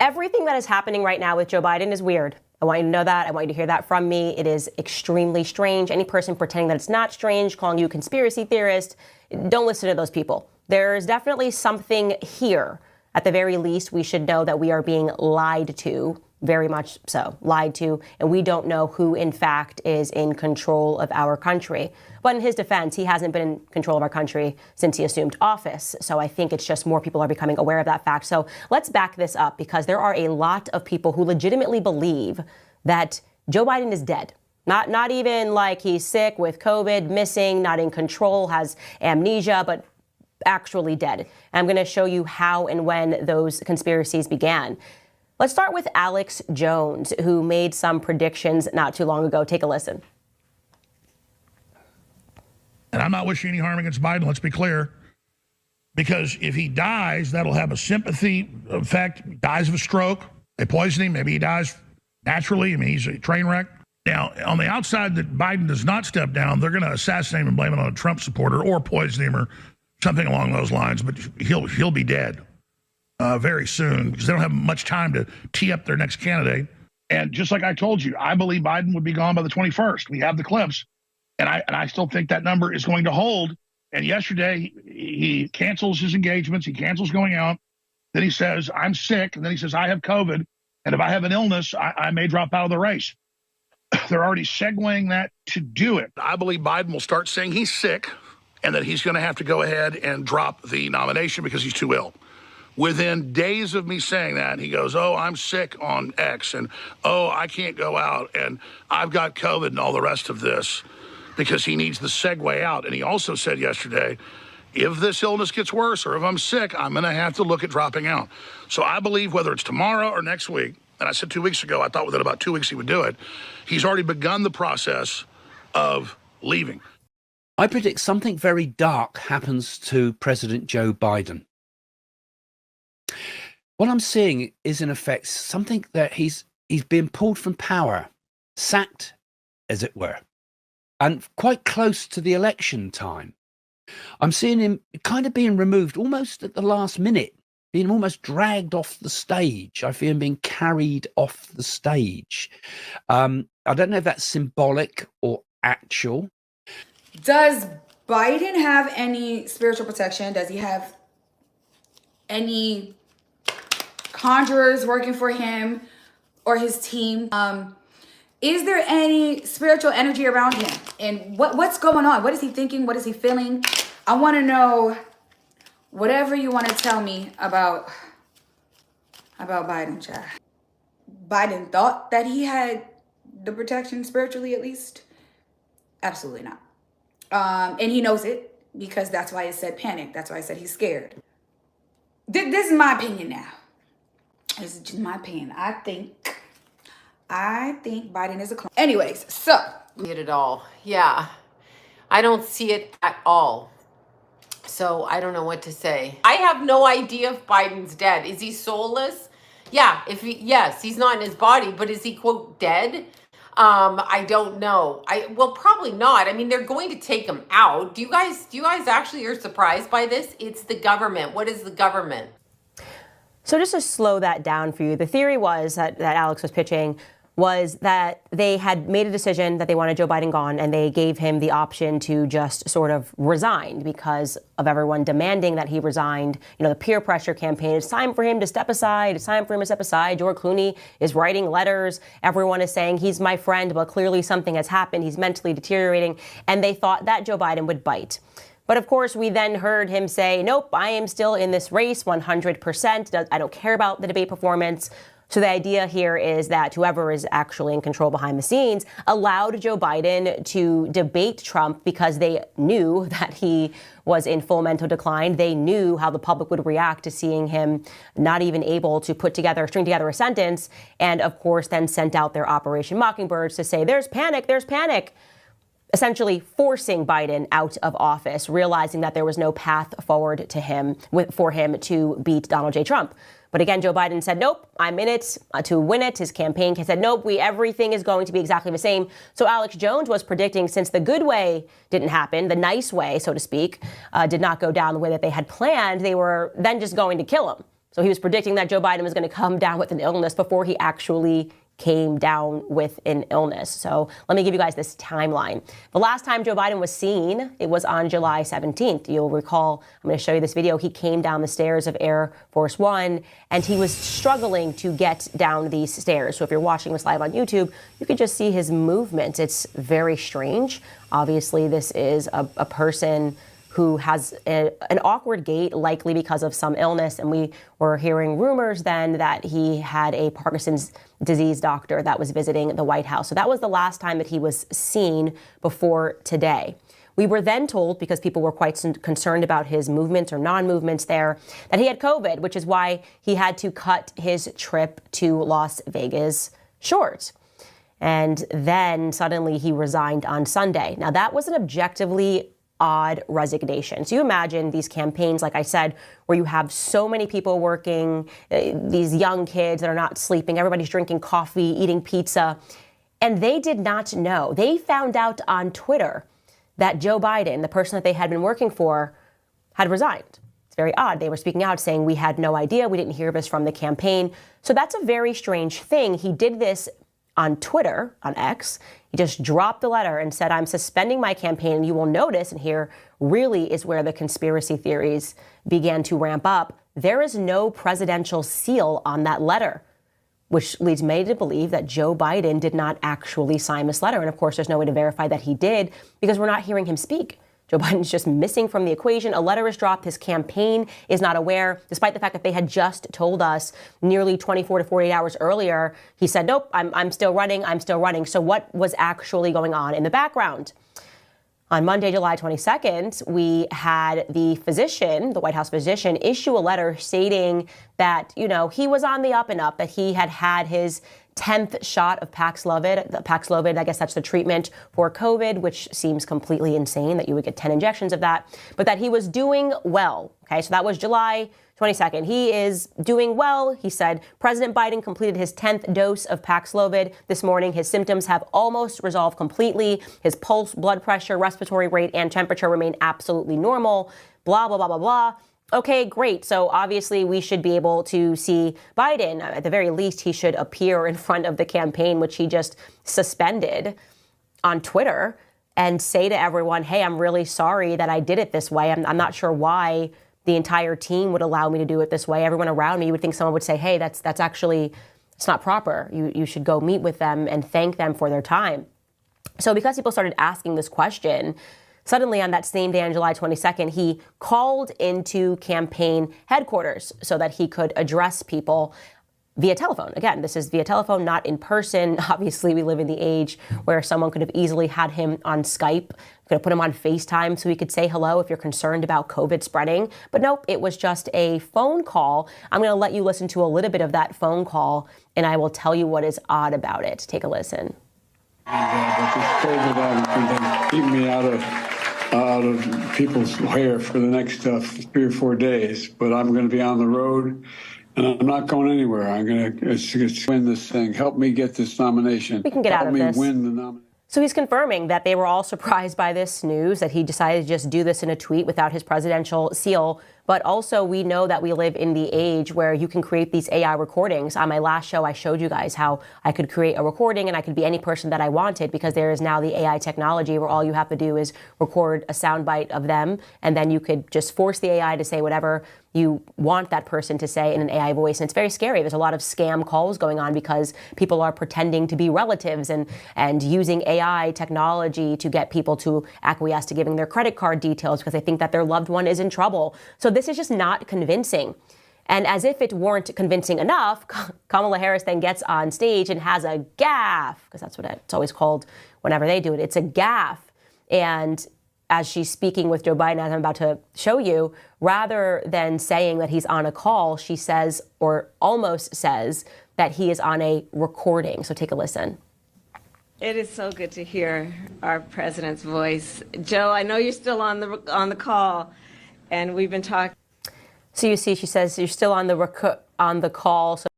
Everything that is happening right now with Joe Biden is weird. I want you to know that. I want you to hear that from me. It is extremely strange. Any person pretending that it's not strange, calling you a conspiracy theorist, don't listen to those people. There's definitely something here. At the very least, we should know that we are being lied to, very much so, lied to, and we don't know who, in fact, is in control of our country. But in his defense, he hasn't been in control of our country since he assumed office. So I think it's just more people are becoming aware of that fact. So let's back this up, because there are a lot of people who legitimately believe that Joe Biden is dead. Not even like he's sick with COVID, missing, not in control, has amnesia, but actually dead. And I'm going to show you how and when those conspiracies began. Let's start with Alex Jones, who made some predictions not too long ago. Take a listen. And I'm not wishing any harm against Biden, let's be clear, because if he dies, that'll have a sympathy effect. Dies of a stroke, they poison him, maybe he dies naturally. I mean, he's a train wreck. Now, on the outside that Biden does not step down, they're going to assassinate him and blame it on a Trump supporter or poison him or something along those lines, but he'll be dead very soon, because they don't have much time to tee up their next candidate. And just like I told you, I believe Biden would be gone by the 21st. We have the clips, and I still think that number is going to hold. And yesterday, he cancels his engagements. He cancels going out. Then he says, I'm sick. And then he says, I have COVID. And if I have an illness, I may drop out of the race. They're already segueing that to do it. I believe Biden will start saying he's sick and that he's going to have to go ahead and drop the nomination because he's too ill. Within days of me saying that, he goes, oh, I'm sick on X, and oh, I can't go out, and I've got COVID and all the rest of this, because he needs the segue out. And he also said yesterday, if this illness gets worse or if I'm sick, I'm going to have to look at dropping out. So I believe whether it's tomorrow or next week, and I said 2 weeks ago, I thought within about 2 weeks he would do it, he's already begun the process of leaving. I predict something very dark happens to President Joe Biden. What I'm seeing is, in effect, something that he's been pulled from power, sacked, as it were, and quite close to the election time. I'm seeing him kind of being removed almost at the last minute, being almost dragged off the stage. I feel him being carried off the stage. I don't know if that's symbolic or actual. Does Biden have any spiritual protection? Does he have any conjurers working for him or his team? Is there any spiritual energy around him? And what's going on? What is he thinking? What is he feeling? I want to know whatever you want to tell me about Biden, child. Biden thought that he had the protection spiritually, at least. Absolutely not. And he knows it, because that's why it said panic. That's why I said he's scared. This is my opinion now. This is just my opinion. I think Biden is a clone. Anyways, so. See it at all. Yeah. I don't see it at all. So I don't know what to say. I have no idea if Biden's dead. Is he soulless? Yeah. Yes, he's not in his body, but is he, quote, dead? I don't know. Well, probably not. I mean, they're going to take him out. Do you guys actually are surprised by this? It's the government. What is the government? So just to slow that down for you, the theory was that Alex was pitching was that they had made a decision that they wanted Joe Biden gone, and they gave him the option to just sort of resign because of everyone demanding that he resigned. You know, the peer pressure campaign. It's time for him to step aside. It's time for him to step aside. George Clooney is writing letters. Everyone is saying he's my friend, but clearly something has happened. He's mentally deteriorating. And they thought that Joe Biden would bite. But of course, we then heard him say, nope, I am still in this race 100%. I don't care about the debate performance. So the idea here is that whoever is actually in control behind the scenes allowed Joe Biden to debate Trump because they knew that he was in full mental decline. They knew how the public would react to seeing him not even able to string together a sentence. And of course, then sent out their Operation Mockingbirds to say, there's panic, essentially forcing Biden out of office, realizing that there was no path forward to him for him to beat Donald J. Trump. But again, Joe Biden said, nope, I'm in it to win it. His campaign said, nope, everything is going to be exactly the same. So Alex Jones was predicting, since the good way didn't happen, the nice way, so to speak, did not go down the way that they had planned, they were then just going to kill him. So he was predicting that Joe Biden was going to come down with an illness before he actually came down with an illness. So let me give you guys this timeline. The last time Joe Biden was seen, it was on July 17th. You'll recall, I'm going to show you this video. He came down the stairs of Air Force One, and he was struggling to get down these stairs. So if you're watching this live on YouTube, you can just see his movement. It's very strange. Obviously, this is a person who has an awkward gait, likely because of some illness. And we were hearing rumors then that he had a Parkinson's disease doctor that was visiting the White House. So that was the last time that he was seen before today. We were then told, because people were quite concerned about his movements or non-movements there, that he had COVID, which is why he had to cut his trip to Las Vegas short. And then suddenly he resigned on Sunday. Now that was an objectively odd resignation. So you imagine these campaigns, like I said, where you have so many people working, these young kids that are not sleeping, everybody's drinking coffee, eating pizza, and they did not know. They found out on Twitter that Joe Biden, the person that they had been working for, had resigned. It's very odd. They were speaking out saying, we had no idea, we didn't hear this from the campaign. So that's a very strange thing. He did this on Twitter, on X. He just dropped the letter and said, I'm suspending my campaign. And you will notice, and here really is where the conspiracy theories began to ramp up, there is no presidential seal on that letter, which leads me to believe that Joe Biden did not actually sign this letter. And of course, there's no way to verify that he did because we're not hearing him speak. Joe Biden's just missing from the equation. A letter is dropped. His campaign is not aware, despite the fact that they had just told us nearly 24 to 48 hours earlier. He said, nope, I'm still running. I'm still running. So what was actually going on in the background? On Monday, July 22nd, we had the physician, the White House physician, issue a letter stating that, he was on the up and up, that he had had his 10th shot of Paxlovid. I guess that's the treatment for COVID, which seems completely insane that you would get 10 injections of that, but that he was doing well. Okay, so that was July 22nd. He is doing well. He said President Biden completed his 10th dose of Paxlovid this morning. His symptoms have almost resolved completely. His pulse, blood pressure, respiratory rate, and temperature remain absolutely normal. Blah, blah, blah, blah, blah. Okay, great. So obviously we should be able to see Biden. At the very least, he should appear in front of the campaign, which he just suspended, on Twitter and say to everyone, hey, I'm really sorry that I did it this way. I'm not sure why the entire team would allow me to do it this way. Everyone around me, you would think someone would say, hey, that's actually, it's not proper. You should go meet with them and thank them for their time. So because people started asking this question, suddenly on that same day on July 22nd, he called into campaign headquarters so that he could address people via telephone. Again, this is via telephone, not in person. Obviously, we live in the age where someone could have easily had him on Skype, could have put him on FaceTime so he could say hello if you're concerned about COVID spreading. But nope, it was just a phone call. I'm going to let you listen to a little bit of that phone call, and I will tell you what is odd about it. Take a listen. But this COVID keep me out of people's hair for the next 3 or 4 days. But I'm going to be on the road. And I'm not going anywhere. I'm going to win this thing. Help me get this nomination. We can get out of this. Help me win the nomination. So he's confirming that they were all surprised by this news, that he decided to just do this in a tweet without his presidential seal. But also, we know that we live in the age where you can create these AI recordings. On my last show, I showed you guys how I could create a recording and I could be any person that I wanted, because there is now the AI technology where all you have to do is record a soundbite of them, and then you could just force the AI to say whatever you want that person to say in an AI voice. And it's very scary. There's a lot of scam calls going on because people are pretending to be relatives and using AI technology to get people to acquiesce to giving their credit card details because they think that their loved one is in trouble. So this is just not convincing. And as if it weren't convincing enough, Kamala Harris then gets on stage and has a gaffe, because that's what it's always called whenever they do it. It's a gaffe. And as she's speaking with Joe Biden, as I'm about to show you, rather than saying that he's on a call, she says, or almost says, that he is on a recording. So take a listen. It is so good to hear our president's voice. Joe, I know you're still on the call, and we've been talking. So you see, she says you're still on the call. So